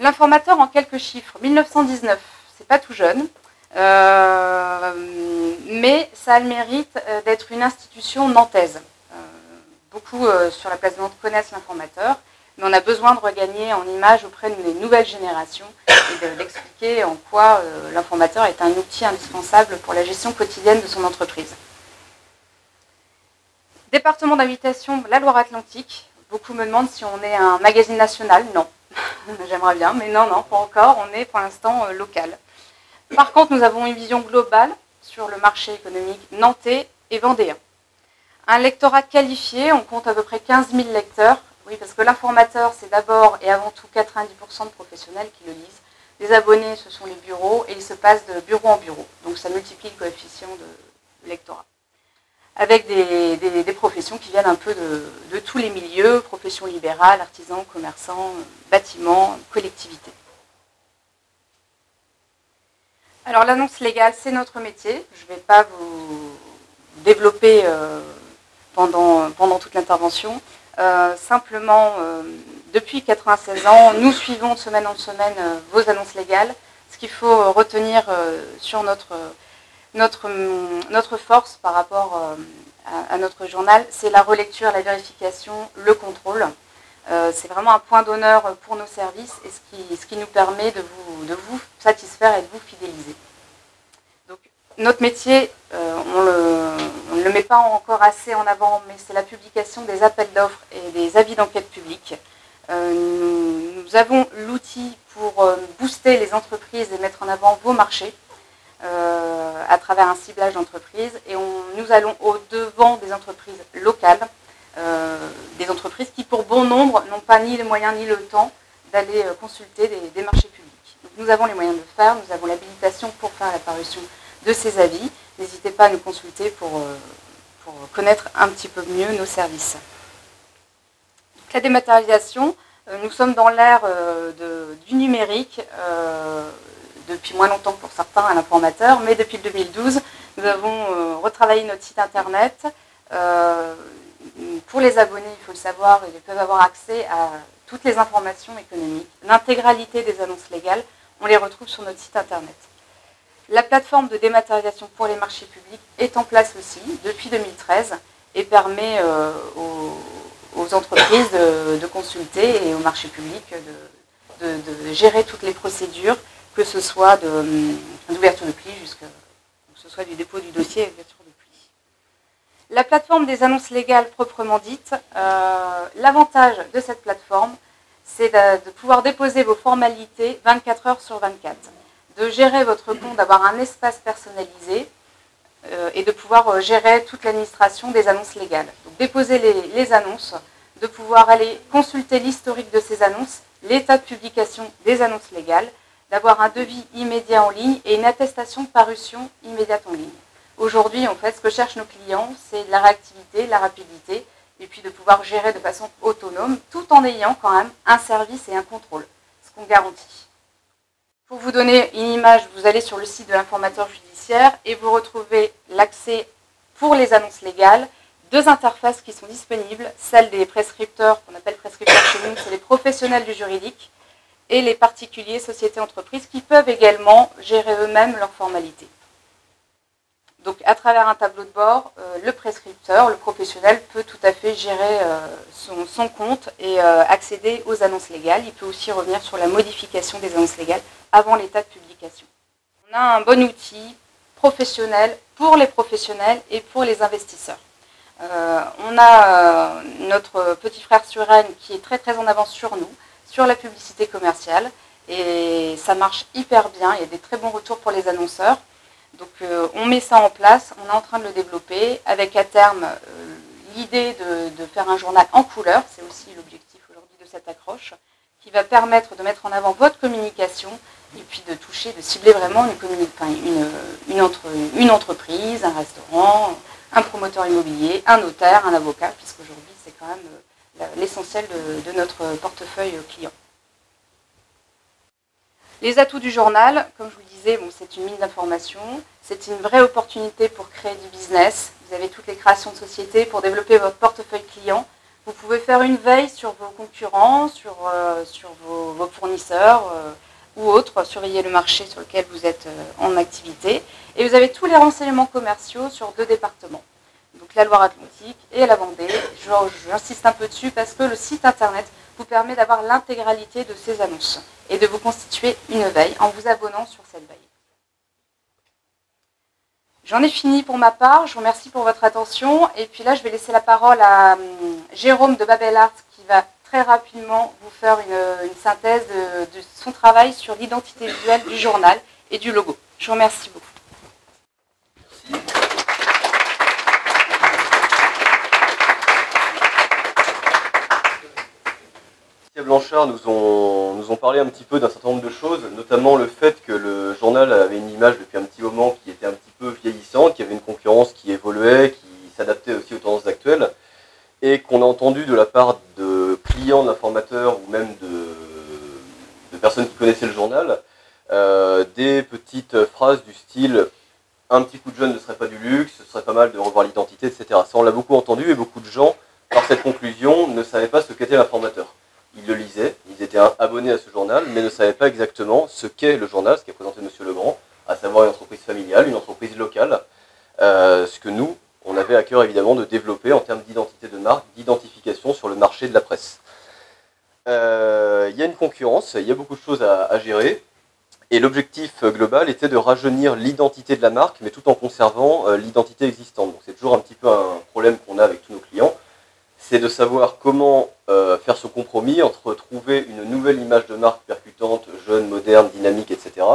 L'informateur en quelques chiffres, 1919, c'est pas tout jeune, mais ça a le mérite d'être une institution nantaise. Beaucoup sur la place de Nantes connaissent l'informateur, mais on a besoin de regagner en image auprès des nouvelles générations et d'expliquer en quoi l'informateur est un outil indispensable pour la gestion quotidienne de son entreprise. Département d'habitation, la Loire-Atlantique. Beaucoup me demandent si on est un magazine national. Non. J'aimerais bien, mais non, pas encore. On est pour l'instant local. Par contre, nous avons une vision globale sur le marché économique nantais et vendéen. Un lectorat qualifié, on compte à peu près 15 000 lecteurs. Oui, parce que l'informateur, c'est d'abord et avant tout 90% de professionnels qui le lisent. Les abonnés, ce sont les bureaux, et ils se passent de bureau en bureau. Donc ça multiplie le coefficient de lectorat. Avec des professions qui viennent un peu de tous les milieux, professions libérales, artisans, commerçants, bâtiments, collectivités. Alors l'annonce légale, c'est notre métier. Je ne vais pas vous développer pendant toute l'intervention. Simplement, depuis 96 ans, nous suivons de semaine en semaine vos annonces légales. Ce qu'il faut retenir sur notre force par rapport à notre journal, c'est la relecture, la vérification, le contrôle. C'est vraiment un point d'honneur pour nos services et ce qui nous permet de vous satisfaire et de vous fidéliser. Donc, notre métier, on ne le met pas encore assez en avant, mais c'est la publication des appels d'offres et des avis d'enquête publique. Nous avons l'outil pour booster les entreprises et mettre en avant vos marchés. À travers un ciblage d'entreprise et nous allons au-devant des entreprises locales, des entreprises qui pour bon nombre n'ont pas ni les moyens ni le temps d'aller consulter des marchés publics. Donc, nous avons les moyens de le faire, nous avons l'habilitation pour faire la parution de ces avis. N'hésitez pas à nous consulter pour connaître un petit peu mieux nos services. Donc, la dématérialisation, nous sommes dans l'ère du numérique, depuis moins longtemps que pour certains à l'informateur, mais depuis 2012, nous avons retravaillé notre site internet. Pour les abonnés, il faut le savoir, ils peuvent avoir accès à toutes les informations économiques. L'intégralité des annonces légales, on les retrouve sur notre site internet. La plateforme de dématérialisation pour les marchés publics est en place aussi depuis 2013 et permet aux entreprises de consulter et aux marchés publics de gérer toutes les procédures, que ce soit d'ouverture de pli, que ce soit du dépôt du dossier à l'ouverture de pli. La plateforme des annonces légales proprement dite, l'avantage de cette plateforme, c'est de pouvoir déposer vos formalités 24 heures sur 24, de gérer votre compte, d'avoir un espace personnalisé et de pouvoir gérer toute l'administration des annonces légales. Donc déposer les annonces, de pouvoir aller consulter l'historique de ces annonces, l'état de publication des annonces légales, d'avoir un devis immédiat en ligne et une attestation de parution immédiate en ligne. Aujourd'hui, en fait, ce que cherchent nos clients, c'est de la réactivité, la rapidité, et puis de pouvoir gérer de façon autonome, tout en ayant quand même un service et un contrôle, ce qu'on garantit. Pour vous donner une image, vous allez sur le site de l'informateur judiciaire et vous retrouvez l'accès pour les annonces légales, deux interfaces qui sont disponibles, celle des prescripteurs, qu'on appelle prescripteurs chez nous, c'est les professionnels du juridique, et les particuliers, sociétés, entreprises, qui peuvent également gérer eux-mêmes leurs formalités. Donc, à travers un tableau de bord, le prescripteur, le professionnel, peut tout à fait gérer son compte et accéder aux annonces légales. Il peut aussi revenir sur la modification des annonces légales avant l'état de publication. On a un bon outil professionnel pour les professionnels et pour les investisseurs. On a notre petit frère Suren qui est très en avance sur nous. sur la publicité commerciale. Et ça marche hyper bien, il y a des très bons retours pour les annonceurs. Donc on met ça en place, on est en train de le développer, avec à terme l'idée de faire un journal en couleur, c'est aussi l'objectif aujourd'hui de cette accroche, qui va permettre de mettre en avant votre communication et puis de toucher, de cibler vraiment une entreprise, un restaurant, un promoteur immobilier, un notaire, un avocat, puisqu'aujourd'hui c'est quand même l'essentiel de notre portefeuille client. Les atouts du journal, comme je vous le disais, bon, c'est une mine d'informations, c'est une vraie opportunité pour créer du business. Vous avez toutes les créations de sociétés pour développer votre portefeuille client. Vous pouvez faire une veille sur vos concurrents, sur vos fournisseurs ou autres, surveiller le marché sur lequel vous êtes en activité. Et vous avez tous les renseignements commerciaux sur 2 départements, donc la Loire-Atlantique et la Vendée. J'insiste un peu dessus parce que le site internet vous permet d'avoir l'intégralité de ces annonces et de vous constituer une veille en vous abonnant sur cette veille. J'en ai fini pour ma part, je vous remercie pour votre attention et puis là je vais laisser la parole à Jérôme de Babel Art qui va très rapidement vous faire une synthèse de son travail sur l'identité visuelle du journal et du logo. Je vous remercie beaucoup. Merci. Blanchard nous ont parlé un petit peu d'un certain nombre de choses, notamment le fait que le journal avait une image depuis un petit moment qui était un petit peu vieillissante, qu'il y avait une concurrence qui évoluait, qui s'adaptait aussi aux tendances actuelles, et qu'on a entendu de la part de clients de l'informateur ou même de personnes qui connaissaient le journal, des petites phrases du style « un petit coup de jeune ne serait pas du luxe, ce serait pas mal de revoir l'identité, etc. » Ça on l'a beaucoup entendu et beaucoup de gens, par cette conclusion, ne savaient pas ce qu'était l'informateur. Ils le lisaient, ils étaient abonnés à ce journal, mais ne savaient pas exactement ce qu'est le journal, ce qu'a présenté M. Legrand, à savoir une entreprise familiale, une entreprise locale, ce que nous, on avait à cœur évidemment de développer en termes d'identité de marque, d'identification sur le marché de la presse. Il y a une concurrence, il y a beaucoup de choses à gérer, et l'objectif global était de rajeunir l'identité de la marque, mais tout en conservant l'identité existante. Donc c'est toujours un petit peu un problème qu'on a avec tous nos clients, c'est de savoir comment faire ce compromis entre trouver une nouvelle image de marque percutante, jeune, moderne, dynamique, etc.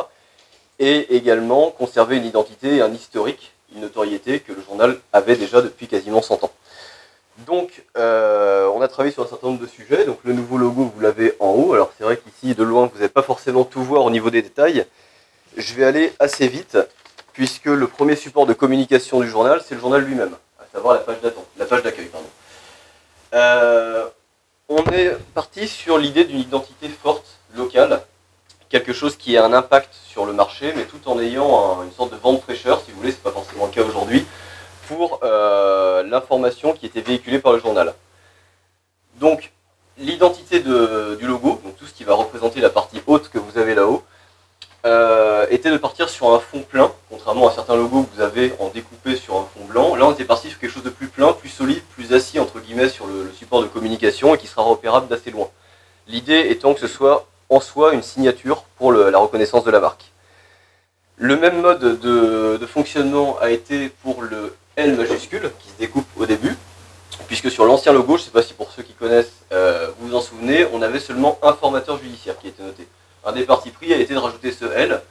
et également conserver une identité et un historique, une notoriété que le journal avait déjà depuis quasiment 100 ans. Donc, on a travaillé sur un certain nombre de sujets. Donc, le nouveau logo, vous l'avez en haut. Alors, c'est vrai qu'ici, de loin, vous n'allez pas forcément tout voir au niveau des détails. Je vais aller assez vite, puisque le premier support de communication du journal, c'est le journal lui-même, à savoir la page d'accueil. On est parti sur l'idée d'une identité forte, locale, quelque chose qui a un impact sur le marché, mais tout en ayant une sorte de vent de fraîcheur, si vous voulez, c'est pas forcément le cas aujourd'hui, pour l'information qui était véhiculée par le journal. Donc, l'identité du logo, donc tout ce qui va représenter la partie haute que vous avez là-haut, était de partir sur un fond plein, contrairement à certains logos que vous avez en découpé sur un fond blanc. Là, on était parti sur quelque chose de plus plein, plus solide, plus assis, entre guillemets, sur le support de communication et qui sera repérable d'assez loin. L'idée étant que ce soit en soi une signature pour la reconnaissance de la marque. Le même mode de fonctionnement a été pour le L majuscule, qui se découpe au début, puisque sur l'ancien logo, je ne sais pas si pour ceux qui connaissent, vous vous en souvenez, on avait seulement informateur judiciaire qui était noté. Un des partis pris a été de rajouter ce L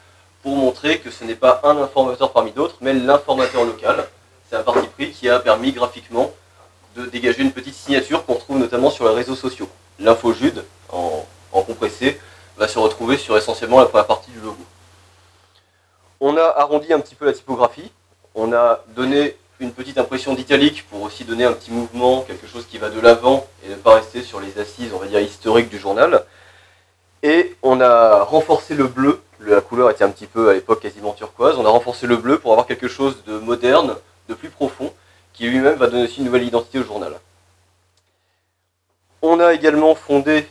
pour montrer que ce n'est pas un informateur parmi d'autres, mais l'informateur local. C'est un parti pris qui a permis graphiquement de dégager une petite signature qu'on trouve notamment sur les réseaux sociaux. L'infojude, en compressé, va se retrouver sur essentiellement la première partie du logo. On a arrondi un petit peu la typographie, on a donné une petite impression d'italique pour aussi donner un petit mouvement, quelque chose qui va de l'avant et ne pas rester sur les assises, on va dire, historiques du journal. Et on a renforcé le bleu, la couleur était un petit peu à l'époque quasiment turquoise, on a renforcé le bleu pour avoir quelque chose de moderne, de plus profond, qui lui-même va donner aussi une nouvelle identité au journal. On a également fondé,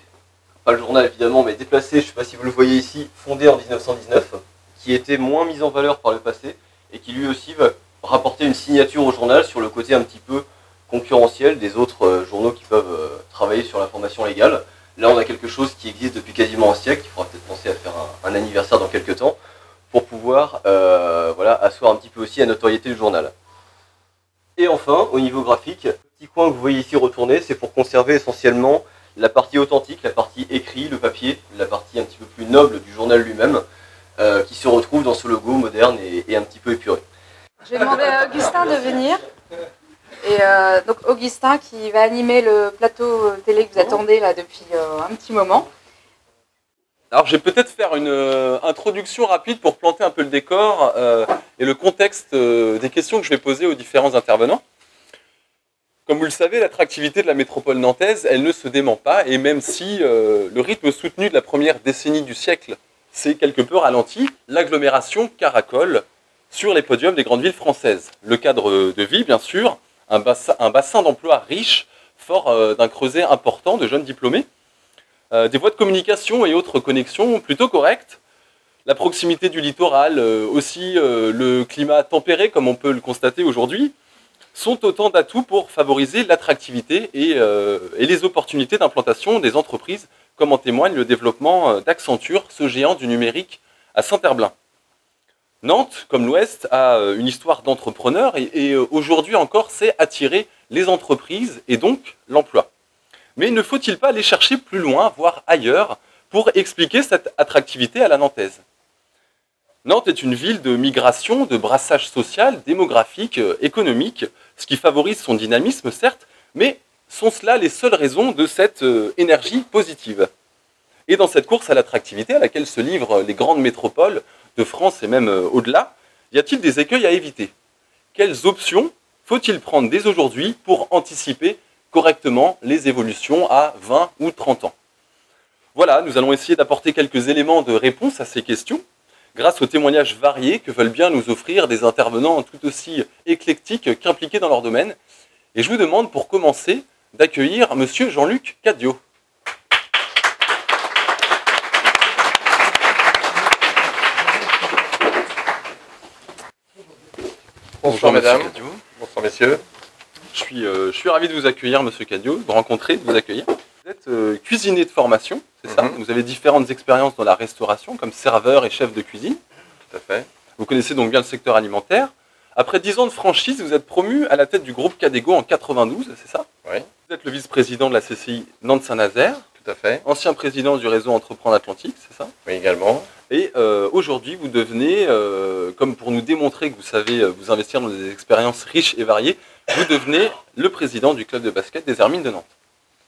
pas le journal évidemment, mais déplacé, je ne sais pas si vous le voyez ici, fondé en 1919, qui était moins mis en valeur par le passé, et qui lui aussi va rapporter une signature au journal sur le côté un petit peu concurrentiel des autres journaux qui peuvent travailler sur l'information légale. Là, on a quelque chose qui existe depuis quasiment un siècle, il faudra peut-être penser à faire un anniversaire dans quelques temps, pour pouvoir voilà, asseoir un petit peu aussi la notoriété du journal. Et enfin, au niveau graphique, le petit coin que vous voyez ici retourné, c'est pour conserver essentiellement la partie authentique, la partie écrit, le papier, la partie un petit peu plus noble du journal lui-même, qui se retrouve dans ce logo moderne et un petit peu épuré. Je vais demander à Augustin de venir. Et donc Augustin qui va animer le plateau télé que vous attendez là depuis un petit moment. Alors je vais peut-être faire une introduction rapide pour planter un peu le décor et le contexte des questions que je vais poser aux différents intervenants. Comme vous le savez, l'attractivité de la métropole nantaise, elle ne se dément pas, et même si le rythme soutenu de la première décennie du siècle s'est quelque peu ralenti, l'agglomération caracole sur les podiums des grandes villes françaises. Le cadre de vie, bien sûr, un bassin d'emploi riche, fort d'un creuset important de jeunes diplômés, des voies de communication et autres connexions plutôt correctes, la proximité du littoral, aussi le climat tempéré, comme on peut le constater aujourd'hui, sont autant d'atouts pour favoriser l'attractivité et les opportunités d'implantation des entreprises, comme en témoigne le développement d'Accenture, ce géant du numérique à Saint-Herblain. Nantes, comme l'Ouest, a une histoire d'entrepreneurs et aujourd'hui encore sait attirer les entreprises et donc l'emploi. Mais ne faut-il pas aller chercher plus loin, voire ailleurs, pour expliquer cette attractivité à la nantaise? Nantes est une ville de migration, de brassage social, démographique, économique, ce qui favorise son dynamisme, certes, mais sont cela les seules raisons de cette énergie positive? Et dans cette course à l'attractivité à laquelle se livrent les grandes métropoles de France et même au-delà, y a-t-il des écueils à éviter? Quelles options faut-il prendre dès aujourd'hui pour anticiper correctement les évolutions à 20 ou 30 ans? Voilà, nous allons essayer d'apporter quelques éléments de réponse à ces questions, grâce aux témoignages variés que veulent bien nous offrir des intervenants tout aussi éclectiques qu'impliqués dans leur domaine. Et je vous demande pour commencer d'accueillir Monsieur Jean-Luc Cadiot. Bonsoir mesdames, bonsoir messieurs. Je suis ravi de vous accueillir, Monsieur Cadiot, de rencontrer, de vous accueillir. Vous êtes cuisinier de formation, c'est ça? Vous avez différentes expériences dans la restauration, comme serveur et chef de cuisine. Tout à fait. Vous connaissez donc bien le secteur alimentaire. Après 10 ans de franchise, vous êtes promu à la tête du groupe Cadégo en 92, c'est ça? Oui. Vous êtes le vice-président de la CCI Nantes-Saint-Nazaire. Tout à fait. Ancien président du réseau Entreprendre Atlantique, c'est ça? Oui, également. Et aujourd'hui, vous devenez, comme pour nous démontrer que vous savez vous investir dans des expériences riches et variées, vous devenez le président du club de basket des Hermines de Nantes.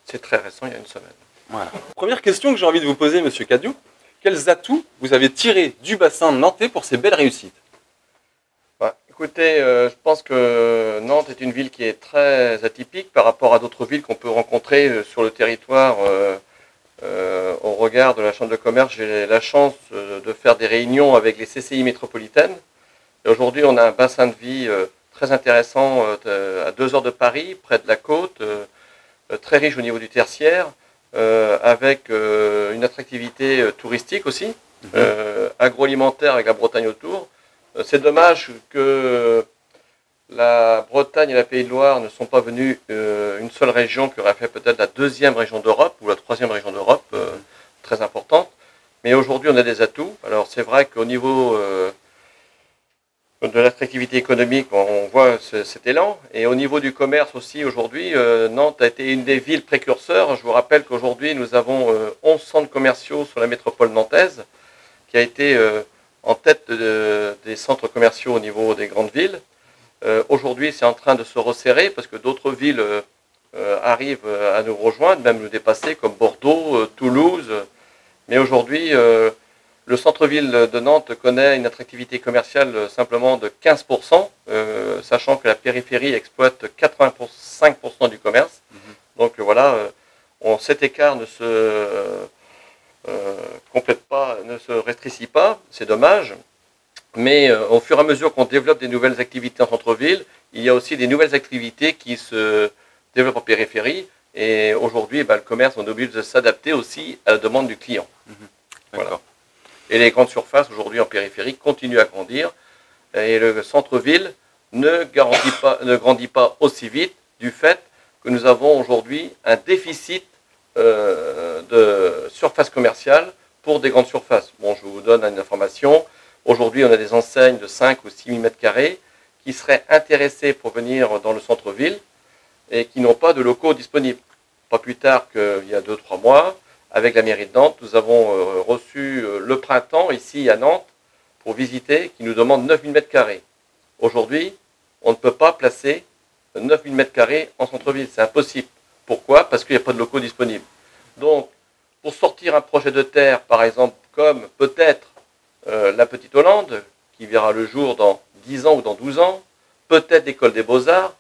C'est très récent, il y a une semaine. Voilà. Première question que j'ai envie de vous poser, Monsieur Cadiot. Quels atouts vous avez tirés du bassin nantais pour ces belles réussites? Écoutez, je pense que Nantes est une ville qui est très atypique par rapport à d'autres villes qu'on peut rencontrer sur le territoire. Au regard de la Chambre de commerce, j'ai la chance de faire des réunions avec les CCI métropolitaines. Et aujourd'hui, on a un bassin de vie très intéressant à 2 heures de Paris, près de la côte, très riche au niveau du tertiaire, avec une attractivité touristique aussi, agroalimentaire avec la Bretagne autour. C'est dommage que la Bretagne et la Pays de Loire ne sont pas venus une seule région qui aurait fait peut-être la 2e région d'Europe ou la 3e région d'Europe, très importante. Mais aujourd'hui, on a des atouts. Alors c'est vrai qu'au niveau de l'attractivité économique, on voit cet élan. Et au niveau du commerce aussi, aujourd'hui, Nantes a été une des villes précurseurs. Je vous rappelle qu'aujourd'hui, nous avons 11 centres commerciaux sur la métropole nantaise, qui a été en tête des centres commerciaux au niveau des grandes villes. Aujourd'hui, c'est en train de se resserrer parce que d'autres villes arrivent à nous rejoindre, même nous dépasser, comme Bordeaux, Toulouse. Mais aujourd'hui, le centre-ville de Nantes connaît une attractivité commerciale simplement de 15%, sachant que la périphérie exploite 85% du commerce. Donc voilà, cet écart ne se complète pas, ne se rétrécit pas, c'est dommage. Mais au fur et à mesure qu'on développe des nouvelles activités en centre-ville, il y a aussi des nouvelles activités qui se développent en périphérie. Et aujourd'hui, le commerce, on est obligé de s'adapter aussi à la demande du client. Voilà. Et les grandes surfaces, aujourd'hui en périphérie, continuent à grandir. Et le centre-ville ne grandit pas aussi vite du fait que nous avons aujourd'hui un déficit de surface commerciale pour des grandes surfaces. Bon, je vous donne une information. Aujourd'hui, on a des enseignes de 5 ou 6 000 m² qui seraient intéressées pour venir dans le centre-ville et qui n'ont pas de locaux disponibles. pas plus tard qu'il y a 2-3 mois, avec la mairie de Nantes, nous avons reçu le printemps ici à Nantes pour visiter, qui nous demande 9000 m². Aujourd'hui, on ne peut pas placer 9000 m² en centre-ville, c'est impossible. Pourquoi? Parce qu'il n'y a pas de locaux disponibles. Donc, pour sortir un projet de terre, par exemple, comme peut-être la Petite Hollande, qui verra le jour dans 10 ans ou dans 12 ans, peut-être l'École des Beaux-Arts,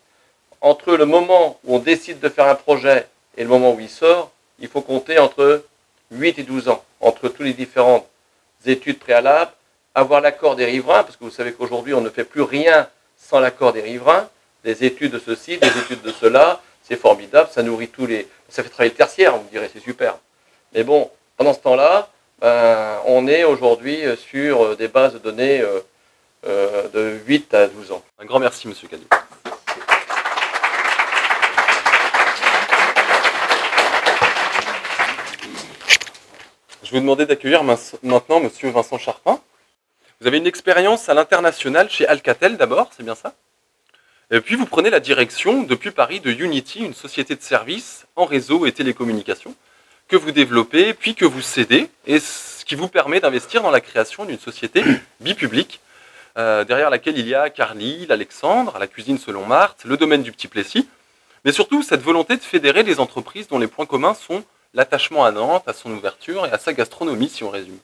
entre le moment où on décide de faire un projet et le moment où il sort, il faut compter entre 8 et 12 ans, entre toutes les différentes études préalables, avoir l'accord des riverains, parce que vous savez qu'aujourd'hui on ne fait plus rien sans l'accord des riverains, des études de ceci, des études de cela, c'est formidable, ça nourrit ça fait travailler le tertiaire, vous me direz, c'est super. Mais bon, pendant ce temps-là, on est aujourd'hui sur des bases de données de 8 à 12 ans. Un grand merci, Monsieur Cadieux. Je vais vous demander d'accueillir maintenant Monsieur Vincent Charpin. Vous avez une expérience à l'international chez Alcatel d'abord, c'est bien ça? Et puis vous prenez la direction depuis Paris de Unity, une société de services en réseau et télécommunications, que vous développez, puis que vous cédez, et ce qui vous permet d'investir dans la création d'une société bipublique, derrière laquelle il y a Carly, l'Alexandre, la cuisine selon Marthe, le domaine du Petit Plessis, mais surtout cette volonté de fédérer les entreprises dont les points communs sont l'attachement à Nantes, à son ouverture et à sa gastronomie, si on résume.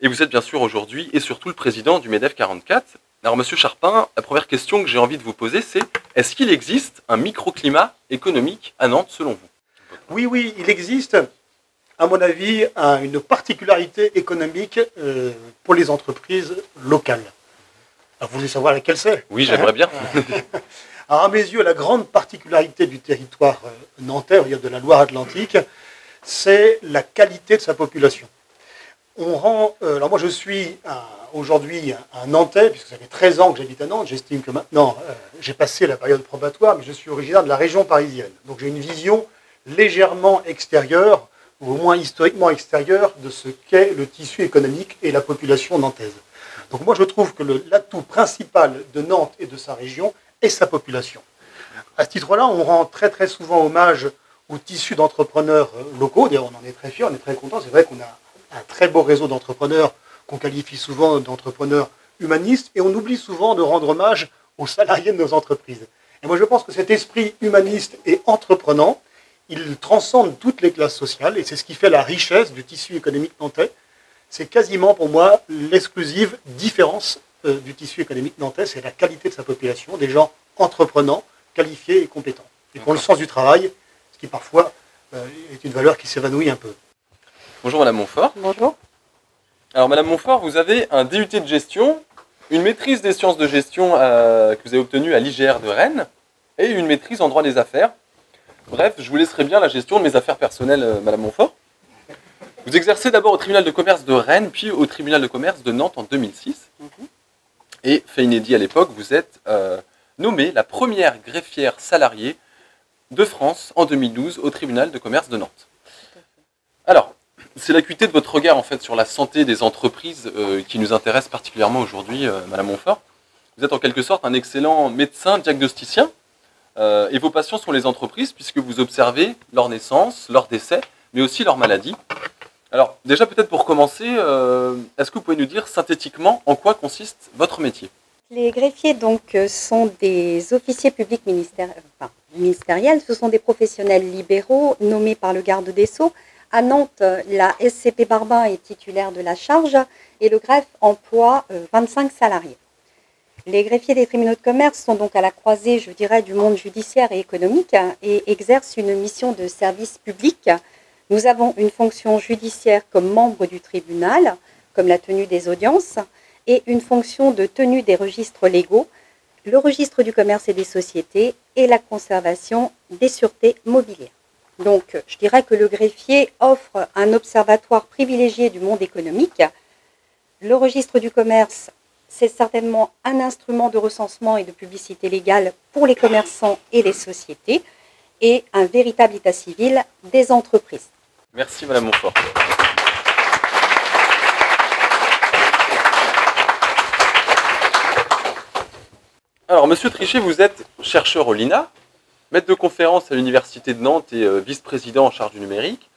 Et vous êtes bien sûr aujourd'hui et surtout le président du MEDEF 44. Alors Monsieur Charpin, la première question que j'ai envie de vous poser, c'est est-ce qu'il existe un microclimat économique à Nantes selon vous? Oui, il existe, à mon avis, une particularité économique pour les entreprises locales. Alors, vous voulez savoir laquelle c'est? Oui, j'aimerais bien. Alors, à mes yeux, la grande particularité du territoire nantais, on va dire de la Loire-Atlantique, c'est la qualité de sa population. Alors moi, je suis aujourd'hui un Nantais, puisque ça fait 13 ans que j'habite à Nantes. J'estime que maintenant, j'ai passé la période probatoire, mais je suis originaire de la région parisienne. Donc j'ai une vision légèrement extérieure, ou au moins historiquement extérieure, de ce qu'est le tissu économique et la population nantaise. Donc moi, je trouve que l'atout principal de Nantes et de sa région est sa population. À ce titre-là, on rend très très souvent hommage au tissu d'entrepreneurs locaux. D'ailleurs, on en est très fiers, on est très contents. C'est vrai qu'on a un très beau réseau d'entrepreneurs qu'on qualifie souvent d'entrepreneurs humanistes, et on oublie souvent de rendre hommage aux salariés de nos entreprises. Et moi, je pense que cet esprit humaniste et entreprenant, il transcende toutes les classes sociales, et c'est ce qui fait la richesse du tissu économique nantais. C'est quasiment pour moi l'exclusive différence du tissu économique nantais, c'est la qualité de sa population, des gens entreprenants, qualifiés et compétents, et qui ont le sens du travail, ce qui parfois est une valeur qui s'évanouit un peu. Bonjour Madame Montfort. Bonjour. Alors Madame Montfort, vous avez un DUT de gestion, une maîtrise des sciences de gestion que vous avez obtenue à l'IGR de Rennes, et une maîtrise en droit des affaires. Bref, je vous laisserai bien la gestion de mes affaires personnelles, Madame Montfort. Vous exercez d'abord au tribunal de commerce de Rennes, puis au tribunal de commerce de Nantes en 2006. Et, fait inédit à l'époque, vous êtes nommée la première greffière salariée de France en 2012 au tribunal de commerce de Nantes. Alors, c'est l'acuité de votre regard en fait sur la santé des entreprises qui nous intéresse particulièrement aujourd'hui, Madame Montfort. Vous êtes en quelque sorte un excellent médecin diagnosticien et vos patients sont les entreprises puisque vous observez leur naissance, leur décès, mais aussi leur maladie. Alors déjà peut-être pour commencer, est-ce que vous pouvez nous dire synthétiquement en quoi consiste votre métier? Les greffiers donc sont des officiers publics ministériels, ce sont des professionnels libéraux nommés par le garde des Sceaux. À Nantes, la SCP Barbin est titulaire de la charge et le greffe emploie 25 salariés. Les greffiers des tribunaux de commerce sont donc à la croisée, je dirais, du monde judiciaire et économique et exercent une mission de service public. Nous avons une fonction judiciaire comme membre du tribunal, comme la tenue des audiences, et une fonction de tenue des registres légaux, le registre du commerce et des sociétés et la conservation des sûretés mobilières. Donc, je dirais que le greffier offre un observatoire privilégié du monde économique. Le registre du commerce, c'est certainement un instrument de recensement et de publicité légale pour les commerçants et les sociétés, et un véritable état civil des entreprises. Merci Madame Montfort. Alors Monsieur Trichet, vous êtes chercheur au LINA, maître de conférence à l'Université de Nantes et vice-président en charge du numérique.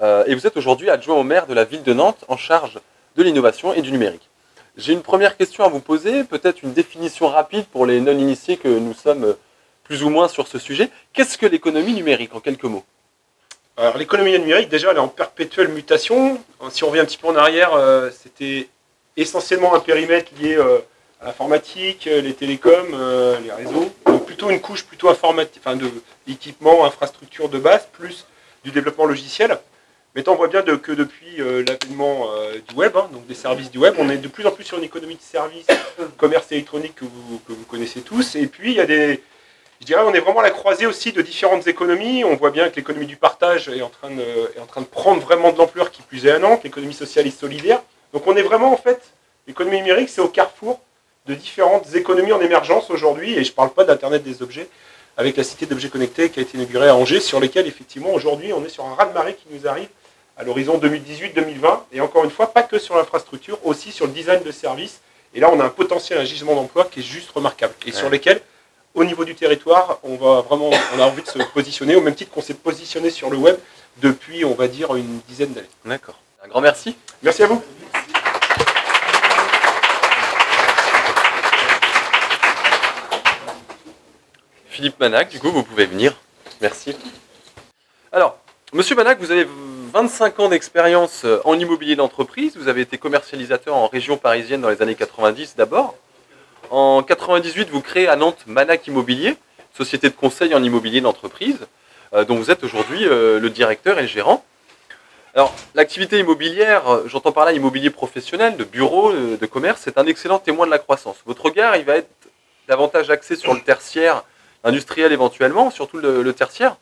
Et vous êtes aujourd'hui adjoint au maire de la ville de Nantes en charge de l'innovation et du numérique. J'ai une première question à vous poser, peut-être une définition rapide pour les non-initiés que nous sommes plus ou moins sur ce sujet. Qu'est-ce que l'économie numérique en quelques mots? Alors l'économie numérique, déjà, elle est en perpétuelle mutation. Si on revient un petit peu en arrière, c'était essentiellement un périmètre lié à l'informatique, les télécoms, les réseaux. Donc plutôt une couche plutôt informatique, enfin d'équipement, infrastructure de base, plus du développement logiciel. Maintenant, on voit bien que depuis l'avènement du web, donc des services du web, on est de plus en plus sur une économie de services, commerce électronique que vous connaissez tous. Et puis, il y a je dirais, on est vraiment à la croisée aussi de différentes économies. On voit bien que l'économie du partage est en train de prendre vraiment de l'ampleur qui plus est à Nantes, l'économie sociale et solidaire. Donc, on est vraiment, en fait, l'économie numérique, c'est au carrefour de différentes économies en émergence aujourd'hui. Et je ne parle pas d'Internet des objets, avec la cité d'objets connectés qui a été inaugurée à Angers, sur lesquels, effectivement, aujourd'hui, on est sur un raz-de-marée qui nous arrive à l'horizon 2018-2020, et encore une fois, pas que sur l'infrastructure, aussi sur le design de services. Et là, on a un potentiel, un gisement d'emploi qui est juste remarquable, et sur lesquels, au niveau du territoire, on a envie de se positionner, au même titre qu'on s'est positionné sur le web depuis, on va dire, une dizaine d'années. D'accord. Un grand merci. Merci à vous. Philippe Manac, du coup, vous pouvez venir. Merci. Alors, Monsieur Manac, vous avez 25 ans d'expérience en immobilier d'entreprise. Vous avez été commercialisateur en région parisienne dans les années 90 d'abord. En 98, vous créez à Nantes Manac Immobilier, société de conseil en immobilier d'entreprise, dont vous êtes aujourd'hui le directeur et le gérant. Alors, l'activité immobilière, j'entends par là immobilier professionnel, de bureau, de commerce, c'est un excellent témoin de la croissance. Votre regard, il va être davantage axé sur le tertiaire, industriel éventuellement, surtout le tertiaire.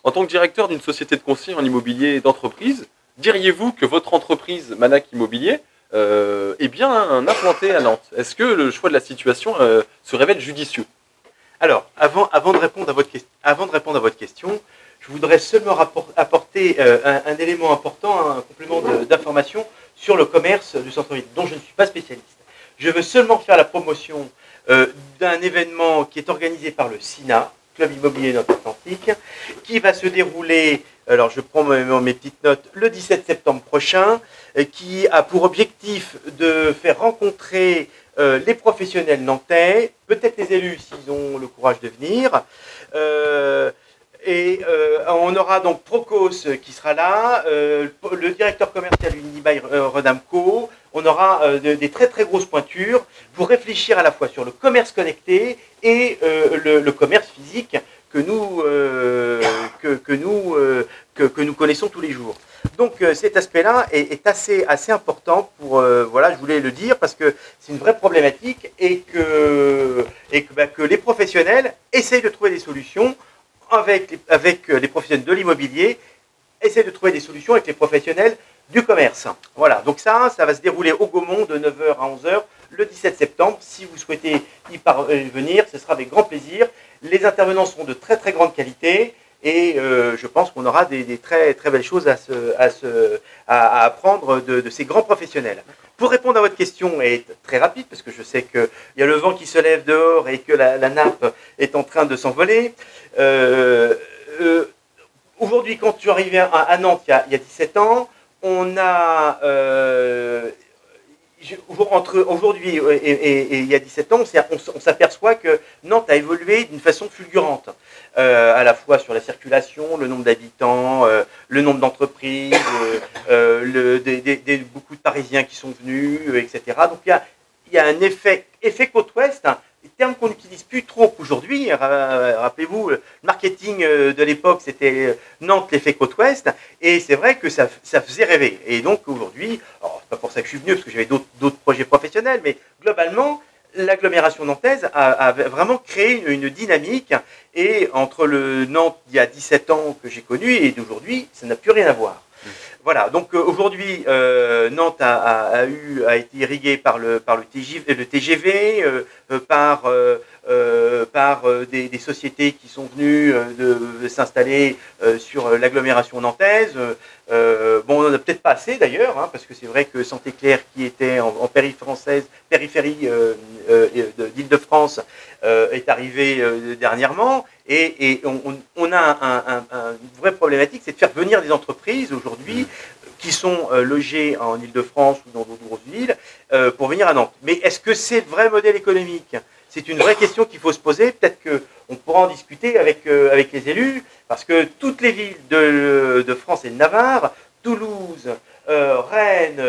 En tant que directeur d'une société de conseil en immobilier d'entreprise, diriez-vous que votre entreprise Manac Immobilier est bien implantée à Nantes? Est-ce que le choix de la situation se révèle judicieux? Alors, avant de répondre à votre question, je voudrais seulement apporter un élément important, un complément d'information sur le commerce du centre-ville, dont je ne suis pas spécialiste. Je veux seulement faire la promotion d'un événement qui est organisé par le CINA, Club Immobilier Nantes-Atlantique, qui va se dérouler, alors je prends mes petites notes, le 17 septembre prochain, qui a pour objectif de faire rencontrer les professionnels nantais, peut-être les élus s'ils ont le courage de venir, on aura donc Procos qui sera là, le directeur commercial Unibail Rodamco. On aura des très très grosses pointures pour réfléchir à la fois sur le commerce connecté et le commerce physique que nous connaissons tous les jours. Donc cet aspect-là est assez important pour voilà, je voulais le dire parce que c'est une vraie problématique et que les professionnels essayent de trouver des solutions avec les professionnels de l'immobilier, essayent de trouver des solutions avec les professionnels du commerce. Voilà, donc ça va se dérouler au Gaumont de 9h à 11h le 17 septembre. Si vous souhaitez y venir, ce sera avec grand plaisir. Les intervenants seront de très très grande qualité et je pense qu'on aura des très très belles choses à apprendre de ces grands professionnels. Pour répondre à votre question et être très rapide, parce que je sais qu'il y a le vent qui se lève dehors et que la nappe est en train de s'envoler. Aujourd'hui, quand je suis arrivé à Nantes il y a 17 ans, on a, entre aujourd'hui et il y a 17 ans, on s'aperçoit que Nantes a évolué d'une façon fulgurante, à la fois sur la circulation, le nombre d'habitants, le nombre d'entreprises, beaucoup de Parisiens qui sont venus, etc. Donc il y a un effet côte ouest, hein, terme qu'on n'utilise plus trop aujourd'hui. Rappelez-vous, le marketing de l'époque, c'était Nantes, l'effet côte ouest, et c'est vrai que ça faisait rêver. Et donc aujourd'hui, c'est pas pour ça que je suis venu, parce que j'avais d'autres projets professionnels, mais globalement, l'agglomération nantaise a vraiment créé une dynamique, et entre le Nantes d'il y a 17 ans que j'ai connu et d'aujourd'hui, ça n'a plus rien à voir. Voilà, donc aujourd'hui, Nantes a été irriguée par le TGV, par des sociétés qui sont venues de s'installer sur l'agglomération nantaise. Bon, on n'en a peut-être pas assez d'ailleurs, hein, parce que c'est vrai que Santé-Claire, qui était en périphérie d'Île-de-France, est arrivé dernièrement. Et on a une vraie problématique, c'est de faire venir des entreprises aujourd'hui qui sont logées en Ile-de-France ou dans d'autres grosses villes pour venir à Nantes. Mais est-ce que c'est le vrai modèle économique? C'est une vraie question qu'il faut se poser. Peut-être qu'on pourra en discuter avec les élus, parce que toutes les villes de France et de Navarre, Toulouse, Rennes,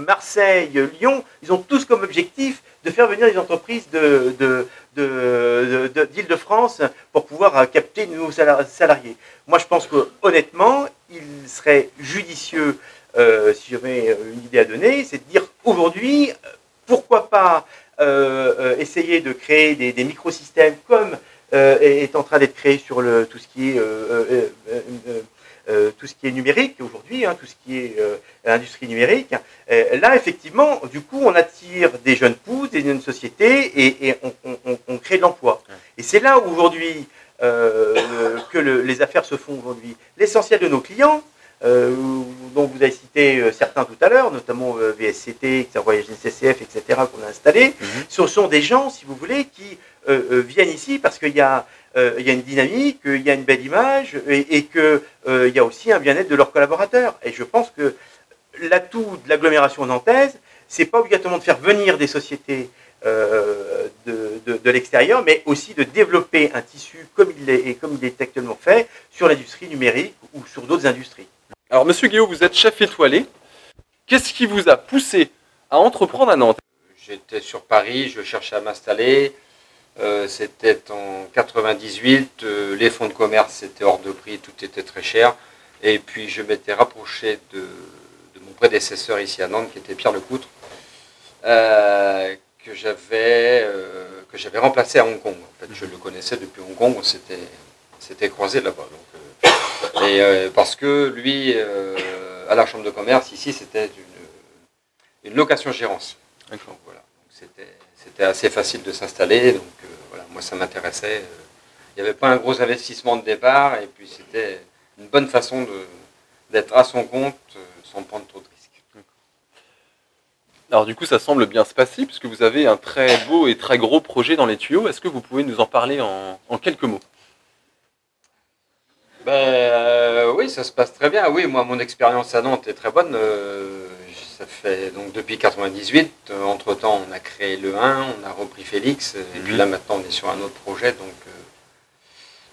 Marseille, Lyon, ils ont tous comme objectif de faire venir des entreprises d'Île-de-France pour pouvoir capter de nouveaux salariés. Moi, je pense que honnêtement, il serait judicieux, si j'avais une idée à donner, c'est de dire aujourd'hui, pourquoi pas essayer de créer des microsystèmes comme est en train d'être créé sur tout ce qui est numérique aujourd'hui, tout ce qui est industrie numérique. Là, effectivement, du coup, on attire des jeunes pousses, des jeunes sociétés et on crée de l'emploi. Et c'est là aujourd'hui que les affaires se font aujourd'hui. L'essentiel de nos clients, dont vous avez cité certains tout à l'heure, notamment VSCT, Voyage SNCF, etc., qu'on a installé, ce sont des gens, si vous voulez, qui viennent ici parce qu'il y a une dynamique, il y a une belle image et qu'il y a aussi un bien-être de leurs collaborateurs. Et je pense que l'atout de l'agglomération nantaise, c'est pas obligatoirement de faire venir des sociétés de l'extérieur, mais aussi de développer un tissu comme il est actuellement fait sur l'industrie numérique ou sur d'autres industries. Alors, Monsieur Guéot, vous êtes chef étoilé. Qu'est-ce qui vous a poussé à entreprendre à Nantes? J'étais sur Paris, je cherchais à m'installer. C'était en 98, les fonds de commerce étaient hors de prix, tout était très cher. Et puis je m'étais rapproché de mon prédécesseur ici à Nantes, qui était Pierre Lecoutre, que j'avais remplacé à Hong Kong. En fait, je le connaissais depuis Hong Kong, on s'était croisés là-bas. Parce que lui, à la chambre de commerce, ici, c'était une location-gérance. Donc, voilà. C'était assez facile de s'installer, donc voilà, moi ça m'intéressait. Il n'y avait pas un gros investissement de départ, et puis c'était une bonne façon d'être à son compte sans prendre trop de risques. Alors du coup, ça semble bien se passer, puisque vous avez un très beau et très gros projet dans les tuyaux. Est-ce que vous pouvez nous en parler en quelques mots? Oui, ça se passe très bien. Oui, moi, mon expérience à Nantes est très bonne. Ça fait donc depuis 98. Entre-temps, on a créé le 1, on a repris Félix, et puis là, maintenant, on est sur un autre projet. Donc,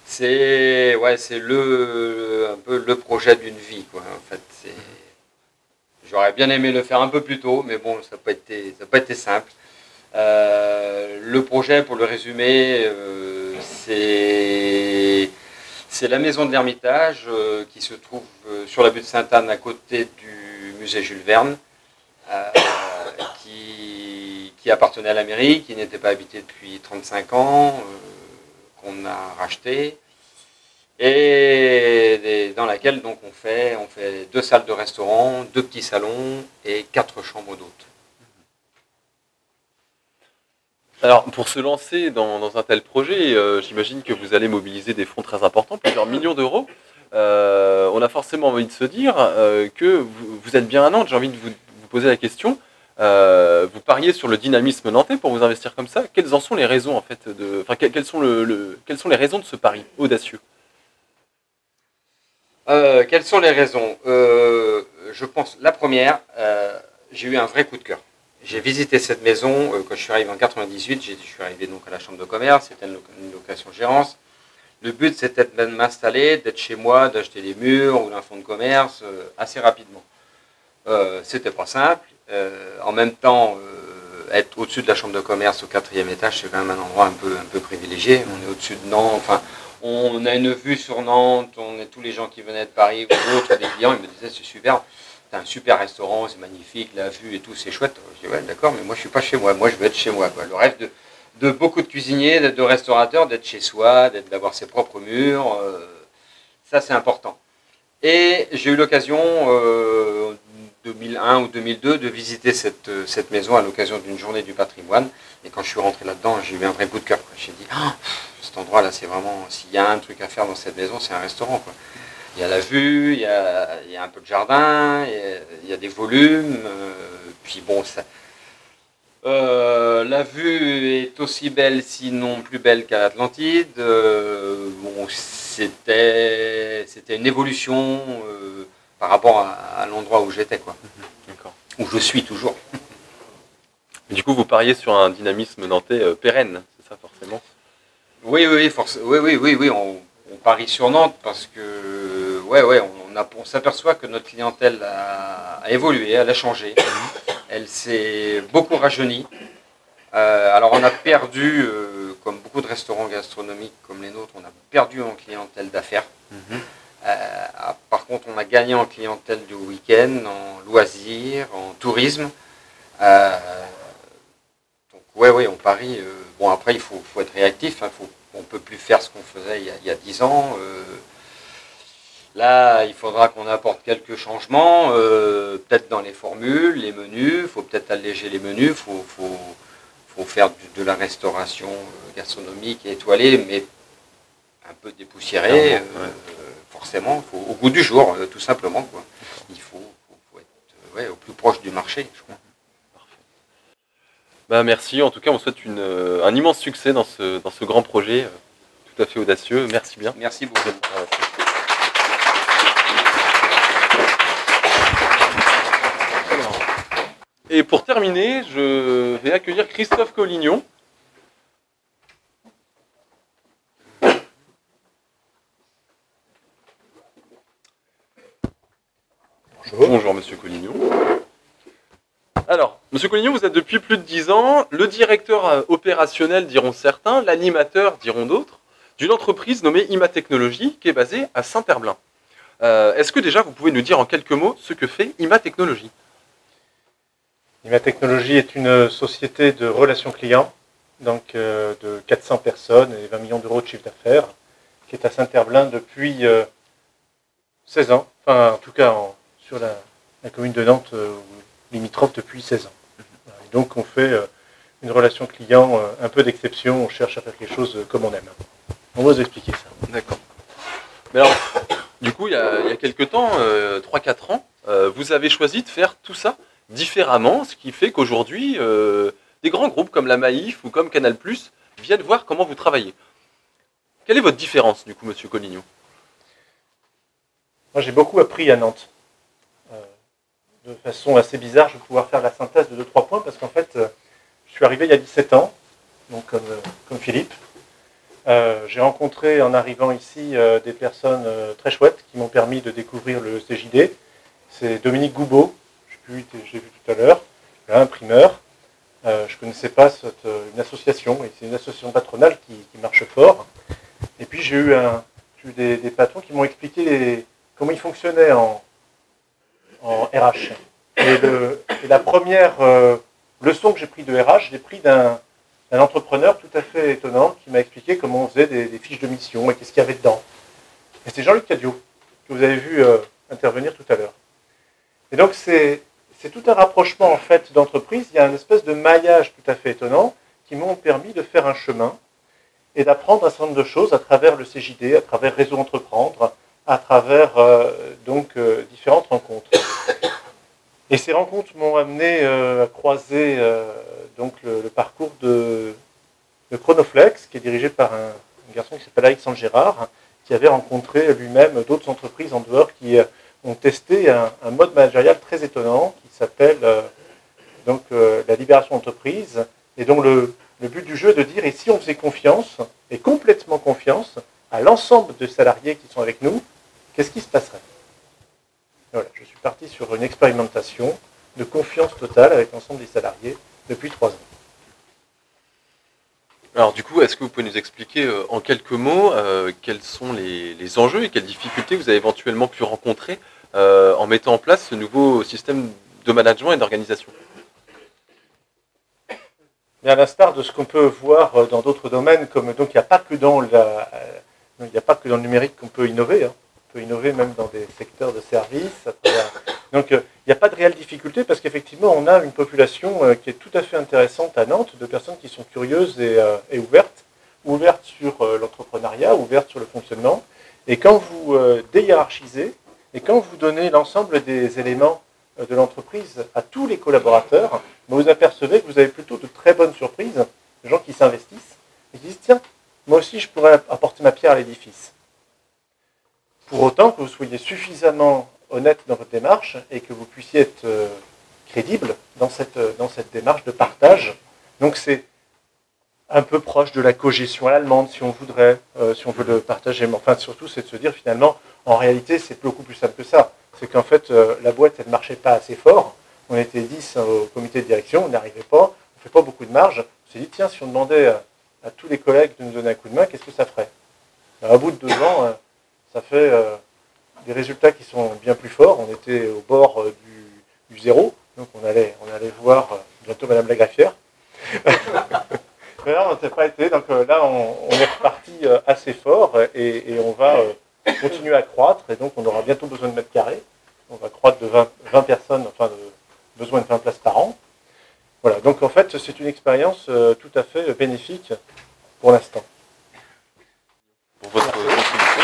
c'est un peu le projet d'une vie, quoi. En fait, j'aurais bien aimé le faire un peu plus tôt, mais bon, ça n'a pas été simple. Le projet, pour le résumer, c'est la maison de l'Ermitage qui se trouve sur la butte de Sainte-Anne à côté du musée Jules Verne, qui appartenait à la mairie, qui n'était pas habité depuis 35 ans, qu'on a racheté, et dans laquelle donc on fait 2 salles de restaurant, 2 petits salons et 4 chambres d'hôtes. Alors, pour se lancer dans un tel projet, j'imagine que vous allez mobiliser des fonds très importants, plusieurs millions d'euros. On a forcément envie de se dire que vous êtes bien à Nantes. J'ai envie de vous poser la question. Vous pariez sur le dynamisme nantais pour vous investir comme ça. Quelles en sont les raisons, en fait, quelles sont les raisons de ce pari audacieux? Quelles sont les raisons? Je pense, la première, j'ai eu un vrai coup de cœur. J'ai visité cette maison quand je suis arrivé en 98, je suis arrivé donc à la chambre de commerce, c'était une location-gérance. Le but c'était de m'installer, d'être chez moi, d'acheter des murs ou un fonds de commerce assez rapidement. C'était pas simple. En même temps, être au-dessus de la chambre de commerce au 4e étage, c'est quand même un endroit un peu privilégié. On est au-dessus de Nantes, enfin, on a une vue sur Nantes, on est tous les gens qui venaient de Paris ou d'autres, des clients, ils me disaient c'est super. C'est un super restaurant, c'est magnifique, la vue et tout, c'est chouette. Je dis ouais, d'accord, mais moi je suis pas chez moi, moi je veux être chez moi, quoi. Le rêve de beaucoup de cuisiniers, de restaurateurs, d'être chez soi, d'avoir ses propres murs, ça c'est important. Et j'ai eu l'occasion, 2001 ou 2002, de visiter cette maison à l'occasion d'une journée du patrimoine. Et quand je suis rentré là-dedans, j'ai eu un vrai coup de cœur. J'ai dit, cet endroit-là, c'est vraiment, s'il y a un truc à faire dans cette maison, c'est un restaurant, quoi. Il y a la vue, il y a un peu de jardin, il y a des volumes, puis bon, La vue est aussi belle, sinon plus belle qu'à l'Atlantide. Bon, c'était une évolution par rapport à l'endroit où j'étais, quoi. D'accord. Où je suis toujours. Et du coup, vous pariez sur un dynamisme nantais pérenne, c'est ça forcément? Oui, on parie sur Nantes parce que on s'aperçoit que notre clientèle a évolué, elle a changé, elle s'est beaucoup rajeunie. Alors on a perdu, comme beaucoup de restaurants gastronomiques comme les nôtres, on a perdu en clientèle d'affaires. Par contre, on a gagné en clientèle du week-end, en loisirs, en tourisme. Donc on parie. Bon, après, il faut être réactif. Hein, on ne peut plus faire ce qu'on faisait il y a 10 ans. Là, il faudra qu'on apporte quelques changements, peut-être dans les formules, les menus. Il faut peut-être alléger les menus. Il faut faire de la restauration gastronomique et étoilée, mais un peu dépoussiérée. Forcément, au goût du jour, tout simplement, quoi. Il faut être au plus proche du marché, je crois. Bah, merci, en tout cas on souhaite un immense succès dans ce grand projet tout à fait audacieux. Merci bien. Merci beaucoup. Et pour terminer, je vais accueillir Christophe Collignon. Bonjour Monsieur Collignon. Alors, Monsieur Collignon, vous êtes depuis plus de 10 ans le directeur opérationnel, diront certains, l'animateur, diront d'autres, d'une entreprise nommée IMA Technologies qui est basée à Saint-Herblain. Est-ce que déjà vous pouvez nous dire en quelques mots ce que fait IMA Technologies? IMA Technologies est une société de relations clients, donc de 400 personnes et 20 millions d'euros de chiffre d'affaires, qui est à Saint-Herblain depuis 16 ans, enfin en tout cas sur la commune de Nantes, limitrophe depuis 16 ans. Et donc on fait une relation client un peu d'exception, on cherche à faire quelque chose comme on aime. On va vous expliquer ça. D'accord. Mais alors, du coup, il y a quelques temps, 3-4 ans, vous avez choisi de faire tout ça différemment, ce qui fait qu'aujourd'hui, des grands groupes comme la Maïf ou comme Canal+, viennent voir comment vous travaillez. Quelle est votre différence, du coup, Monsieur Collignon? Moi, j'ai beaucoup appris à Nantes. De façon assez bizarre, je vais pouvoir faire la synthèse de 2-3 points, parce qu'en fait, je suis arrivé il y a 17 ans, donc comme Philippe. J'ai rencontré, en arrivant ici, des personnes très chouettes qui m'ont permis de découvrir le CJD. C'est Dominique Goubeau, j'ai vu tout à l'heure, imprimeur. Je ne connaissais pas une association, et c'est une association patronale qui marche fort. Et puis j'ai eu des patrons qui m'ont expliqué comment ils fonctionnaient en RH. Et la première leçon que j'ai prise de RH, je l'ai pris d'un entrepreneur tout à fait étonnant qui m'a expliqué comment on faisait des fiches de mission et qu'est-ce qu'il y avait dedans. Et c'est Jean-Luc Cadio, que vous avez vu intervenir tout à l'heure. Et donc c'est tout un rapprochement en fait d'entreprise. Il y a une espèce de maillage tout à fait étonnant qui m'ont permis de faire un chemin et d'apprendre un certain nombre de choses à travers le CJD, à travers Réseau Entreprendre, à travers différentes rencontres. Et ces rencontres m'ont amené à croiser le parcours de Chronoflex, qui est dirigé par un garçon qui s'appelle Alexandre Gérard, qui avait rencontré lui-même d'autres entreprises en dehors qui ont testé un mode managérial très étonnant qui s'appelle la libération d'entreprise, et dont le but du jeu est de dire, et si on faisait confiance, et complètement confiance, à l'ensemble des salariés qui sont avec nous, qu'est-ce qui se passerait? Voilà, je suis parti sur une expérimentation de confiance totale avec l'ensemble des salariés depuis 3 ans. Alors du coup, est-ce que vous pouvez nous expliquer en quelques mots quels sont les enjeux et quelles difficultés vous avez éventuellement pu rencontrer en mettant en place ce nouveau système de management et d'organisation? À l'instar de ce qu'on peut voir dans d'autres domaines, comme donc il n'y a pas que dans le numérique qu'on peut innover. Hein. On peut innover même dans des secteurs de services. Donc il n'y a pas de réelle difficulté parce qu'effectivement on a une population qui est tout à fait intéressante à Nantes, de personnes qui sont curieuses et ouvertes sur l'entrepreneuriat, ouvertes sur le fonctionnement. Et quand vous déhiérarchisez et quand vous donnez l'ensemble des éléments de l'entreprise à tous les collaborateurs, mais vous apercevez que vous avez plutôt de très bonnes surprises, de gens qui s'investissent et qui disent tiens, moi aussi je pourrais apporter ma pierre à l'édifice. Pour autant que vous soyez suffisamment honnête dans votre démarche et que vous puissiez être crédible dans cette démarche de partage. Donc c'est un peu proche de la cogestion à l'allemande, si on voudrait, si on veut le partager. Mais enfin, surtout, c'est de se dire finalement, en réalité, c'est beaucoup plus simple que ça. C'est qu'en fait, la boîte, elle ne marchait pas assez fort. On était 10 au comité de direction, on n'arrivait pas, on ne fait pas beaucoup de marge. On s'est dit, tiens, si on demandait à tous les collègues de nous donner un coup de main, qu'est-ce que ça ferait? Alors, au bout de 2 ans, ça fait des résultats qui sont bien plus forts. On était au bord du zéro, donc on allait voir bientôt Madame la greffière. Mais là, on n'a pas été, donc là, on est reparti assez fort et on va continuer à croître, et donc on aura bientôt besoin de mètres carrés. On va croître de 20 personnes, enfin, besoin de 20 places par an. Voilà, donc en fait, c'est une expérience tout à fait bénéfique pour l'instant. Pour votre contribution.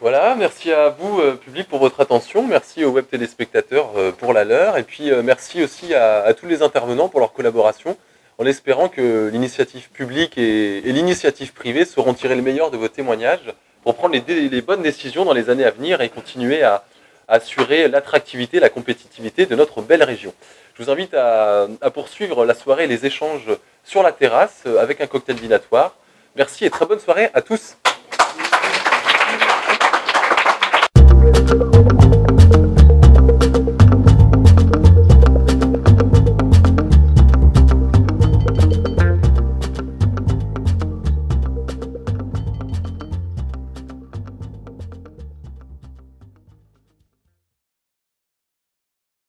Voilà, merci à vous, public, pour votre attention. Merci aux web téléspectateurs pour la leur. Et puis merci aussi à tous les intervenants pour leur collaboration, en espérant que l'initiative publique et l'initiative privée sauront tirer le meilleur de vos témoignages pour prendre les bonnes décisions dans les années à venir et continuer à assurer l'attractivité, la compétitivité de notre belle région. Je vous invite à poursuivre la soirée et les échanges sur la terrasse avec un cocktail dînatoire. Merci et très bonne soirée à tous.